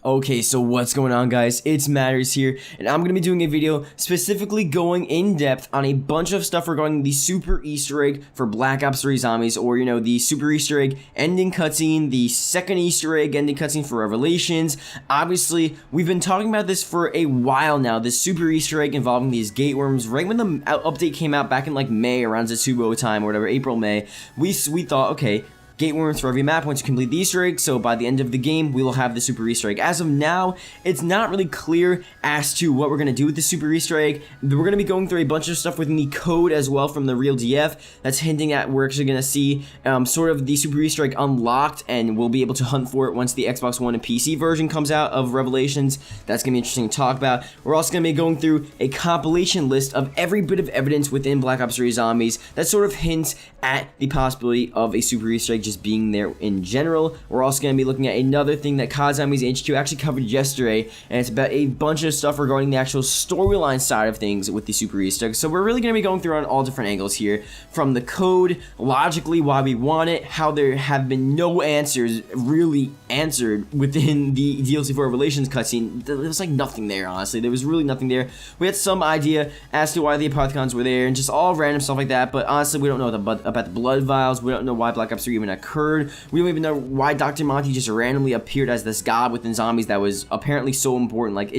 Okay, so what's going on, guys? It's Matters here, and I'm gonna be doing a video specifically going in depth on a bunch of stuff regarding the super Easter egg for Black Ops 3 Zombies, or the super Easter egg ending cutscene, the second Easter egg ending cutscene for Revelations. Obviously, we've been talking about this for a while now, this super Easter egg involving these gate worms. Right when the update came out back in like May, around Zatubo time or whatever, April, May, we thought, okay, gate worms for every map once you complete the Easter egg, so by the end of the game, we will have the super Easter egg. As of now, it's not really clear as to what we're going to do with the super Easter egg. We're going to be going through a bunch of stuff within the code as well from the real DF that's hinting at we're actually going to see sort of the super Easter egg unlocked, and we'll be able to hunt for it once the Xbox One and PC version comes out of Revelations. That's going to be interesting to talk about. We're also going to be going through a compilation list of every bit of evidence within Black Ops 3 Zombies that sort of hints at the possibility of a super Easter egg just being there in general. We're also going to be looking at another thing that COD Zombies HQ actually covered yesterday, and it's about a bunch of stuff regarding the actual storyline side of things with the super Easter egg. So we're really going to be going through on all different angles here, from the code, logically why we want it, how there have been no answers really answered within the DLC for Revelations cutscene. There was like nothing there, honestly. There was really nothing there. We had some idea as to why the Apothicons were there and just all random stuff like that, but honestly we don't know about the blood vials. We don't know why Black Ops 3 even occurred. We don't even know why Dr. Monty just randomly appeared as this god within Zombies that was apparently so important. Like,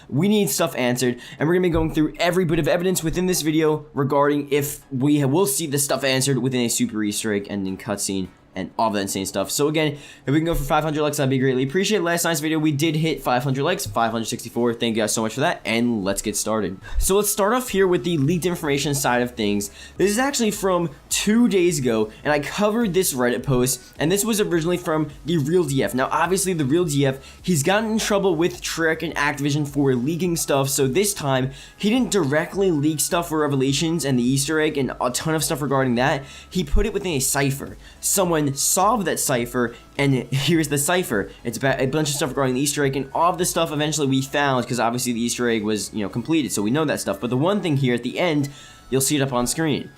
we need stuff answered, and we're gonna be going through every bit of evidence within this video regarding if we will see the stuff answered within a super Easter egg ending cutscene and all that insane stuff. So again, if we can go for 500 likes, that'd be greatly appreciated. Last night's video, we did hit 500 likes, 564. Thank you guys so much for that, and let's get started. So let's start off here with the leaked information side of things. This is actually from 2 days ago, and I covered this Reddit post, and this was originally from the Real DF. Now, obviously, the Real DF, he's gotten in trouble with Treyarch and Activision for leaking stuff, so this time, he didn't directly leak stuff for Revelations and the Easter egg and a ton of stuff regarding that. He put it within a cipher. Someone solved that cipher, and here's the cipher. It's about a bunch of stuff regarding the Easter egg, and all of this stuff eventually we found, because obviously the Easter egg was, completed, so we know that stuff. But the one thing here at the end, you'll see it up on screen.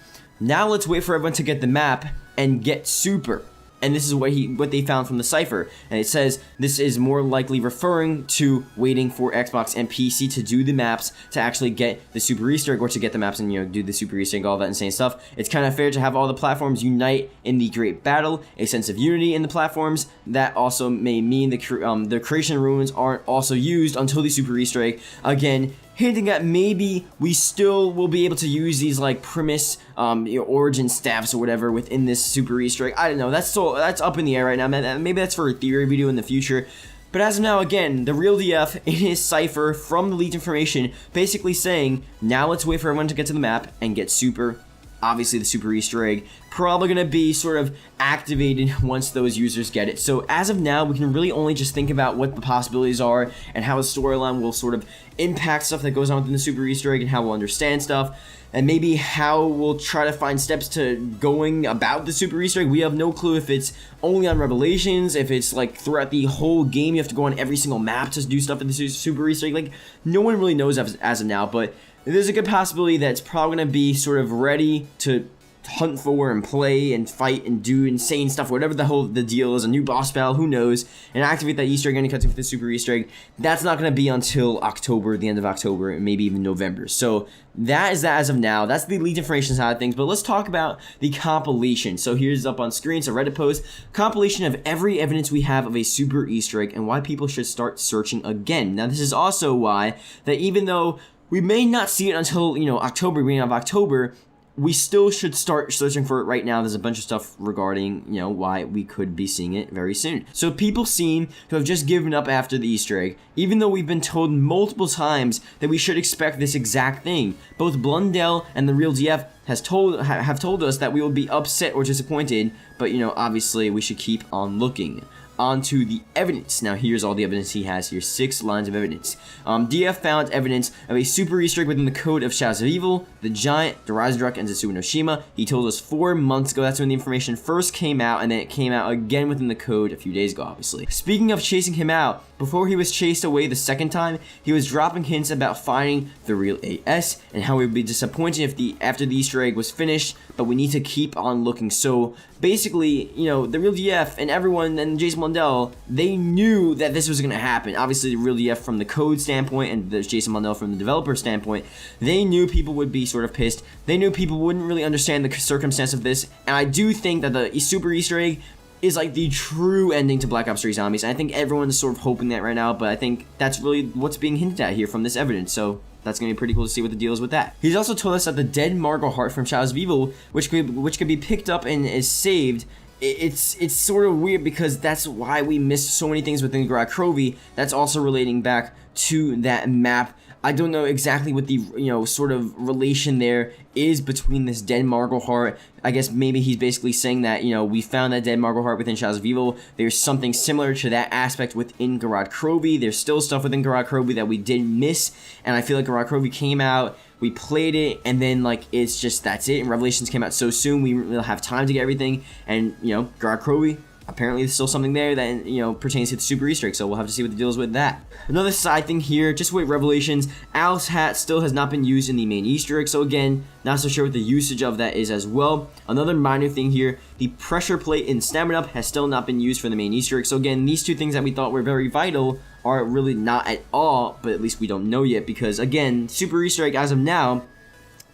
Now let's wait for everyone to get the map and get super. And this is what they found from the cipher. And it says this is more likely referring to waiting for Xbox and PC to do the maps to actually get the super Easter egg, or to get the maps and do the super Easter egg, all that insane stuff. It's kind of fair to have all the platforms unite in the great battle, a sense of unity in the platforms. That also may mean the creation ruins aren't also used until the super Easter egg. Again, hinting at maybe we still will be able to use these like Primus origin staffs or whatever within this super Easter egg. I don't know, that's up in the air right now. Maybe that's for a theory video in the future. But as of now, again, the Real DF in his cipher from the leaked information basically saying, now let's wait for everyone to get to the map and get super. Obviously, the super Easter egg probably going to be sort of activated once those users get it. So as of now, we can really only just think about what the possibilities are and how the storyline will sort of impact stuff that goes on within the super Easter egg, and how we'll understand stuff, and maybe how we'll try to find steps to going about the super Easter egg. We have no clue if it's only on Revelations, if it's like throughout the whole game, you have to go on every single map to do stuff in the super Easter egg. Like, no one really knows as of now, but there's a good possibility that it's probably going to be sort of ready to hunt for and play and fight and do insane stuff, whatever the deal is, a new boss battle, who knows, and activate that Easter egg and cut with the super Easter egg. That's not going to be until October, the end of October, and maybe even November. So that is that as of now. That's the leaked information side of things, but let's talk about the compilation. So here's up on screen, so Reddit post, compilation of every evidence we have of a super Easter egg and why people should start searching again. Now, this is also why that even though we may not see it until, October, beginning of October, we still should start searching for it right now. There's a bunch of stuff regarding, why we could be seeing it very soon. So people seem to have just given up after the Easter egg, even though we've been told multiple times that we should expect this exact thing. Both Blundell and the Real DF have told us that we will be upset or disappointed, but, obviously we should keep on looking. Onto the evidence. Now here's all the evidence he has here, 6 lines of evidence. DF found evidence of a super Easter egg within the code of Shadows of Evil, the Giant, the Ragnarok, and Zetsubou no Shima. He told us 4 months ago. That's when the information first came out, and then it came out again within the code a few days ago, obviously. Speaking of chasing him out, before he was chased away the second time, he was dropping hints about finding the real AS and how it would be disappointing if after the Easter egg was finished, but we need to keep on looking. So basically, you know, the real DF and everyone and Jason Blundell, they knew that this was going to happen. Obviously, the real DF from the code standpoint and there's Jason Blundell from the developer standpoint, they knew people would be sort of pissed. They knew people wouldn't really understand the circumstance of this, and I do think that the super Easter egg is like the true ending to Black Ops 3 Zombies. And I think everyone's sort of hoping that right now, but I think that's really what's being hinted at here from this evidence. So that's going to be pretty cool to see what the deal is with that. He's also told us that the dead Margot Hart from Shadows of Evil, which could be picked up and is saved, it's sort of weird because that's why we missed so many things within Gorod Krovi. That's also relating back to that map. I don't know exactly what the, you know, sort of relation there is between this dead Margot Hart. I guess maybe he's basically saying that, you know, we found that dead Margot Hart within Shadows of Evil. There's something similar to that aspect within Gorod Krovi. There's still stuff within Gorod Krovi that we did miss, and I feel like Gorod Krovi came out, we played it, and then, like, it's just, that's it, and Revelations came out so soon, we didn't really have time to get everything, and, you know, Gorod Krovi, apparently there's still something there that, you know, pertains to the super Easter egg, so we'll have to see what the deal is with that. Another side thing here, just with Revelations, Al's hat still has not been used in the main Easter egg, so again, not so sure what the usage of that is as well. Another minor thing here, the pressure plate in Stamina Up has still not been used for the main Easter egg, so again, these two things that we thought were very vital are really not at all, but at least we don't know yet, because again, super Easter egg as of now,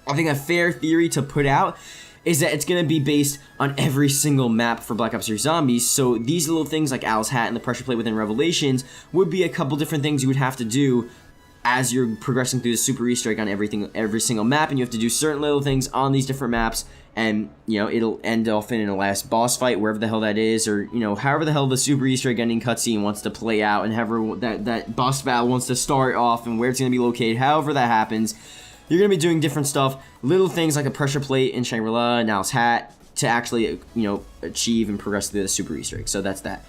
I think a fair theory to put out is that it's going to be based on every single map for Black Ops 3 Zombies, so these little things like Al's hat and the pressure plate within Revelations would be a couple different things you would have to do as you're progressing through the super Easter egg on every single map, and you have to do certain little things on these different maps, and, you know, it'll end off in a last boss fight, wherever the hell that is, or, you know, however the hell the super Easter egg ending cutscene wants to play out, and however that boss battle wants to start off, and where it's going to be located, however that happens. You're going to be doing different stuff, little things like a pressure plate in Shangri-La and Al's hat to actually, you know, achieve and progress through the super Easter egg. So that's that.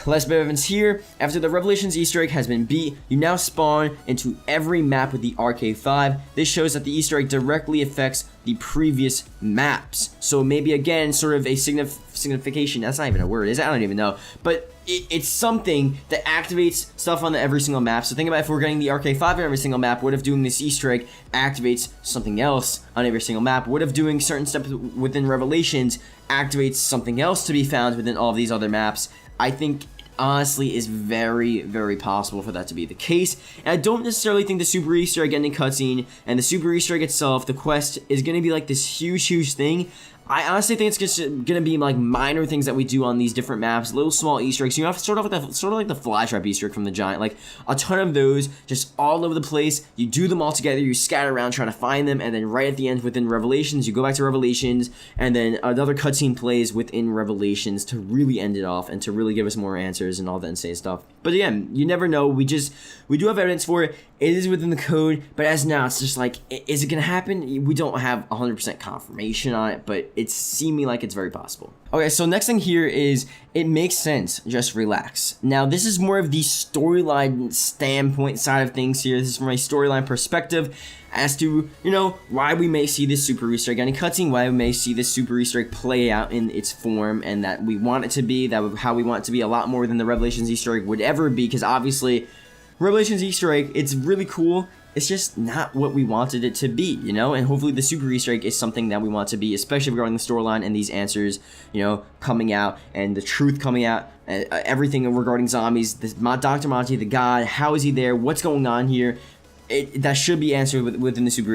Last bit of evidence here, after the Revelations Easter egg has been beat, you now spawn into every map with the RK5. This shows that the Easter egg directly affects the previous maps. So maybe again, sort of a signification, that's not even a word, is it? I don't even know. But it's something that activates stuff on every single map. So think about if we're getting the RK5 on every single map, what if doing this Easter egg activates something else on every single map? What if doing certain steps within Revelations activates something else to be found within all of these other maps? I think honestly is very, very possible for that to be the case. And I don't necessarily think the super Easter egg ending cutscene and the super Easter egg itself, the quest, is going to be like this huge thing. I honestly think it's just gonna be like minor things that we do on these different maps, little small Easter eggs. You have sort of like the flytrap Easter egg from the Giant, like a ton of those just all over the place. You do them all together, you scatter around trying to find them, and then right at the end within Revelations, you go back to Revelations, and then another cutscene plays within Revelations to really end it off and to really give us more answers and all that insane stuff. But again, you never know. We do have evidence for it. It is within the code, but as now, it's just like, is it gonna happen? We don't have 100% confirmation on it, but it's seeming like it's very possible. Okay, so next thing here is, it makes sense, just relax. Now, this is more of the storyline standpoint side of things here. This is from a storyline perspective as to, you know, why we may see this super Easter egg ending cutscene, why we may see this super Easter egg play out in its form, and that we want it to be, how we want it to be a lot more than the Revelations Easter egg would ever be, because obviously, Revelations Easter egg, it's really cool. It's just not what we wanted it to be, you know? And hopefully the super Easter egg is something that we want to be, especially regarding the storyline and these answers, you know, coming out and the truth coming out, everything regarding zombies, Dr. Monty, the god, how is he there, what's going on here? That should be answered within the super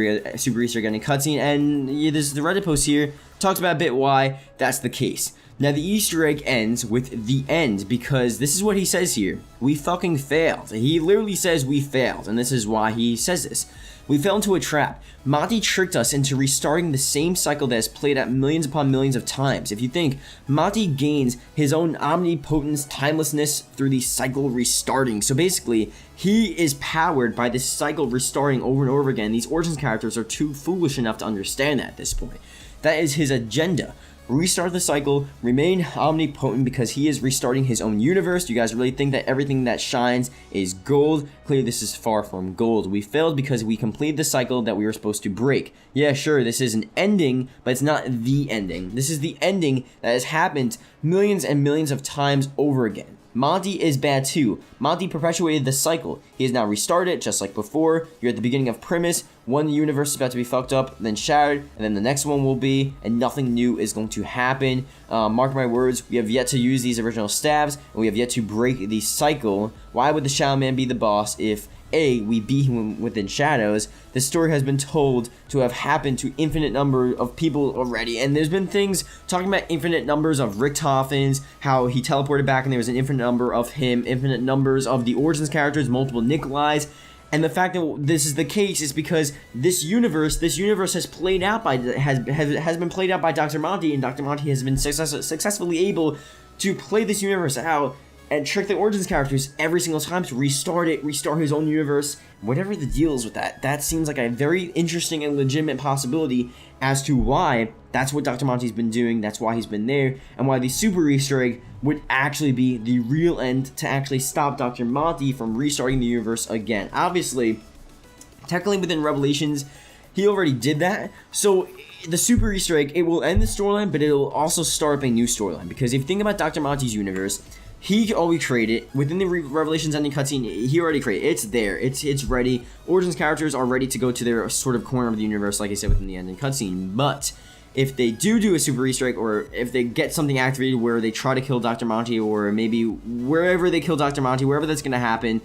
Easter egg ending cutscene, and there's the Reddit post here, talks about a bit why that's the case. Now, the Easter egg ends with the end, because this is what he says here. We fucking failed. He literally says we failed, and this is why he says this. We fell into a trap. Monty tricked us into restarting the same cycle that has played out millions upon millions of times. If you think, Monty gains his own omnipotence, timelessness through the cycle restarting. So basically, he is powered by this cycle restarting over and over again. These Origins characters are too foolish enough to understand that at this point. That is his agenda. Restart the cycle, remain omnipotent, because he is restarting his own universe. You guys really think that everything that shines is gold? Clearly this is far from gold. We failed because we completed the cycle that we were supposed to break. Yeah, sure, this is an ending, but it's not the ending. This is the ending that has happened millions and millions of times over again. Monty is bad too. Monty perpetuated the cycle. He has now restarted it, just like before. You're at the beginning of Primus. One universe is about to be fucked up, then shattered, and then the next one will be, and nothing new is going to happen. Mark my words, we have yet to use these original stabs, and we have yet to break the cycle. Why would the Shadow Man be the boss if A, we beat him within shadows? The story has been told to have happened to infinite number of people already, and there's been things talking about infinite numbers of Richtophens, how he teleported back and there was an infinite number of him, infinite numbers of the Origins characters, multiple Nikolais. And the fact that this is the case is because this universe has played out by has been played out by Dr. Monty, and Dr. Monty has been successfully able to play this universe out and trick the Origins characters every single time to restart his own universe. Whatever the deal is with that seems like a very interesting and legitimate possibility as to why that's what Dr. Monty's been doing, that's why he's been there, and why the Super Easter Egg would actually be the real end to actually stop Dr. Monty from restarting the universe again. Obviously, technically within Revelations, he already did that, so the Super Easter Egg, it will end the storyline, but it'll also start up a new storyline, because if you think about Dr. Monty's universe, he already created within the Revelations ending cutscene. He already created. It's there. It's ready. Origins characters are ready to go to their sort of corner of the universe, like I said within the ending cutscene. But if they do a Super Easter Egg, or if they get something activated where they try to kill Dr. Monty, or maybe wherever they kill Dr. Monty, wherever that's gonna happen,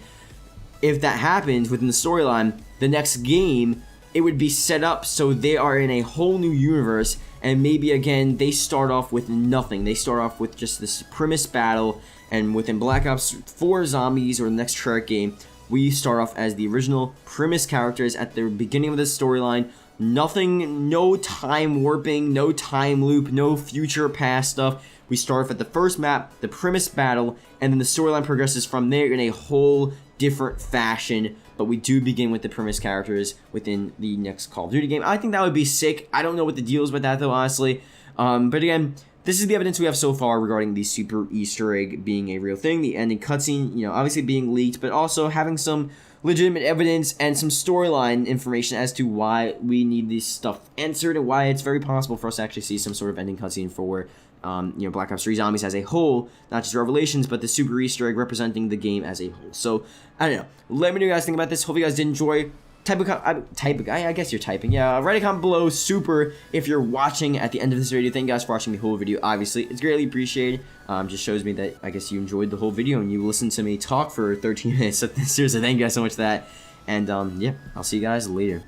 if that happens within the storyline, the next game, it would be set up so they are in a whole new universe, and maybe again they start off with nothing. They start off with just this Primus battle, and within Black Ops 4 Zombies, or the next Treyarch game, we start off as the original Primus characters at the beginning of the storyline. Nothing, no time warping, no time loop, no future past stuff. We start off at the first map, the Primus battle, and then the storyline progresses from there in a whole different fashion. But we do begin with the Primus characters within the next Call of Duty game. I think that would be sick. I don't know what the deal is with that though, honestly. But again, this is the evidence we have so far regarding the Super Easter Egg being a real thing, the ending cutscene, you know, obviously being leaked, but also having some legitimate evidence and some storyline information as to why we need this stuff answered, and why it's very possible for us to actually see some sort of ending cutscene for Black Ops 3 Zombies as a whole, not just Revelations, but the Super Easter Egg representing the game as a whole. So, I don't know. Let me know what you guys think about this. Hope you guys did enjoy. I guess you're typing. Yeah, write a comment below, super, if you're watching at the end of this video. Thank you guys for watching the whole video, obviously. It's greatly appreciated. Just shows me that, I guess, you enjoyed the whole video and you listened to me talk for 13 minutes. So, seriously, thank you guys so much for that. And, yeah, I'll see you guys later.